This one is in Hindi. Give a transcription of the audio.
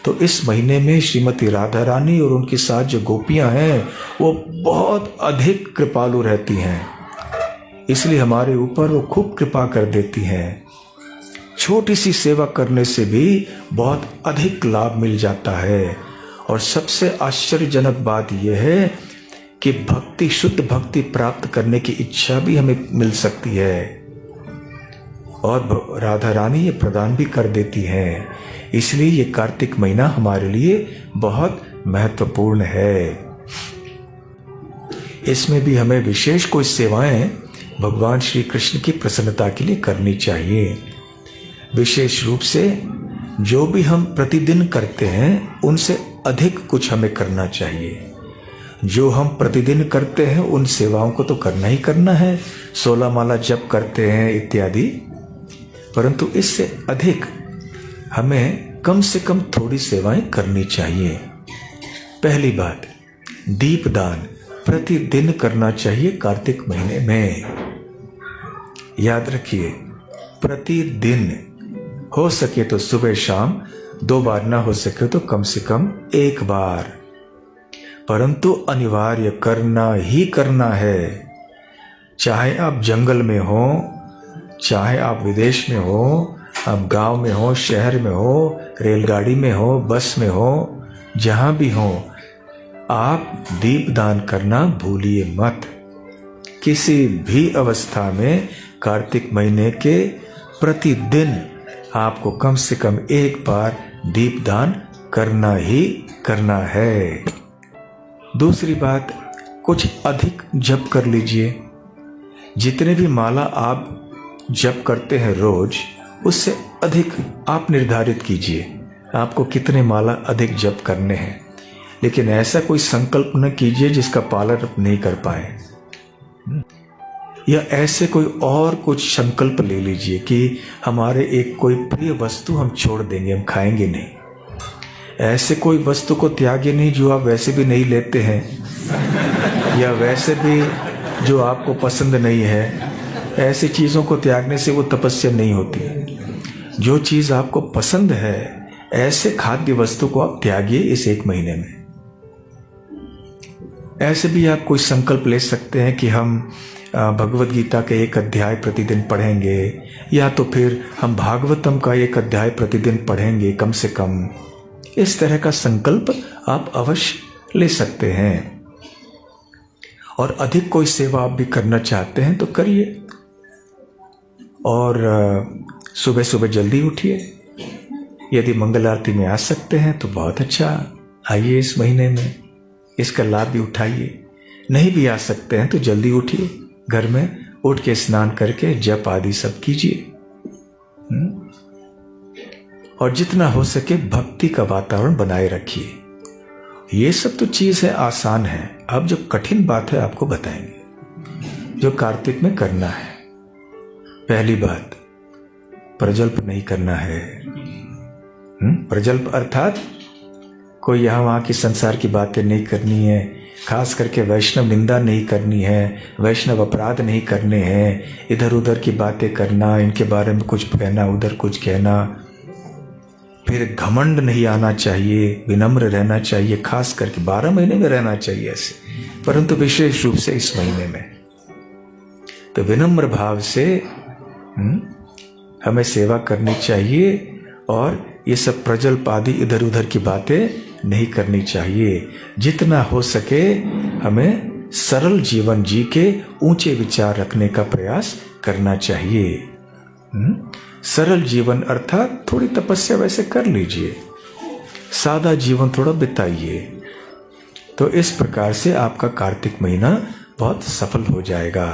तो इस महीने में श्रीमती राधा रानी और उनके साथ जो गोपियां हैं वो बहुत अधिक कृपालु रहती हैं, इसलिए हमारे ऊपर वो खूब कृपा कर देती हैं। छोटी सी सेवा करने से भी बहुत अधिक लाभ मिल जाता है। और सबसे आश्चर्यजनक बात यह है कि भक्ति, शुद्ध भक्ति प्राप्त करने की इच्छा भी हमें मिल सकती है और राधा रानी ये प्रदान भी कर देती हैं। इसलिए ये कार्तिक महीना हमारे लिए बहुत महत्वपूर्ण है। इसमें भी हमें विशेष कोई सेवाएं भगवान श्री कृष्ण की प्रसन्नता के लिए करनी चाहिए। विशेष रूप से जो भी हम प्रतिदिन करते हैं उनसे अधिक कुछ हमें करना चाहिए। जो हम प्रतिदिन करते हैं उन सेवाओं को तो करना ही करना है, 16 माला जप करते हैं इत्यादि, परंतु इससे अधिक हमें कम से कम थोड़ी सेवाएं करनी चाहिए। पहली बात, दीपदान प्रतिदिन करना चाहिए कार्तिक महीने में। याद रखिए, प्रतिदिन हो सके तो सुबह शाम 2 बार, ना हो सके तो कम से कम 1 बार, परंतु अनिवार्य करना ही करना है। चाहे आप जंगल में हो, चाहे आप विदेश में हो, आप गांव में हो, शहर में हो, रेलगाड़ी में हो, बस में हो, जहां भी हो, आप दीपदान करना भूलिए मत। किसी भी अवस्था में कार्तिक महीने के प्रतिदिन आपको कम से कम 1 बार दीपदान करना ही करना है। दूसरी बात, कुछ अधिक जप कर लीजिए। जितने भी माला आप जप करते हैं रोज, उससे अधिक आप निर्धारित कीजिए आपको कितने माला अधिक जप करने हैं। लेकिन ऐसा कोई संकल्प न कीजिए जिसका पालन आप नहीं कर पाए, या ऐसे कोई और कुछ संकल्प ले लीजिए कि हमारे एक कोई प्रिय वस्तु हम छोड़ देंगे, हम खाएंगे नहीं। ऐसे कोई वस्तु को त्यागे नहीं जो आप वैसे भी नहीं लेते हैं, या वैसे भी जो आपको पसंद नहीं है। ऐसी चीज़ों को त्यागने से वो तपस्या नहीं होती। जो चीज़ आपको पसंद है, ऐसे खाद्य वस्तु को आप त्यागिए इस 1 महीने में। ऐसे भी आप कोई संकल्प ले सकते हैं कि हम भगवत गीता के 1 अध्याय प्रतिदिन पढ़ेंगे, या तो फिर हम भागवतम का 1 अध्याय प्रतिदिन पढ़ेंगे कम से कम। इस तरह का संकल्प आप अवश्य ले सकते हैं। और अधिक कोई सेवा आप भी करना चाहते हैं तो करिए। और सुबह सुबह जल्दी उठिए। यदि मंगल आरती में आ सकते हैं तो बहुत अच्छा, आइए इस महीने में, इसका लाभ भी उठाइए। नहीं भी आ सकते हैं तो जल्दी उठिए, घर में उठ के स्नान करके जप आदि सब कीजिए। और जितना हो सके भक्ति का वातावरण बनाए रखिए। ये सब तो चीज है, आसान है। अब जो कठिन बात है आपको बताएंगे, जो कार्तिक में करना है। पहली बात, प्रजल्प नहीं करना है। प्रजल्प अर्थात कोई यहाँ वहाँ की संसार की बातें नहीं करनी है, खास करके वैष्णव निंदा नहीं करनी है, वैष्णव अपराध नहीं करने हैं, इधर उधर की बातें करना, इनके बारे में कुछ कहना, उधर कुछ कहना। फिर घमंड नहीं आना चाहिए, विनम्र रहना चाहिए, खास करके 12 महीने में रहना चाहिए ऐसे, परंतु विशेष रूप से इस महीने में तो विनम्र भाव से हमें सेवा करनी चाहिए। और ये सब प्रजल्प आदि इधर उधर की बातें नहीं करनी चाहिए। जितना हो सके हमें सरल जीवन जी के ऊंचे विचार रखने का प्रयास करना चाहिए। सरल जीवन अर्थात थोड़ी तपस्या वैसे कर लीजिए, सादा जीवन थोड़ा बिताइए। तो इस प्रकार से आपका कार्तिक महीना बहुत सफल हो जाएगा।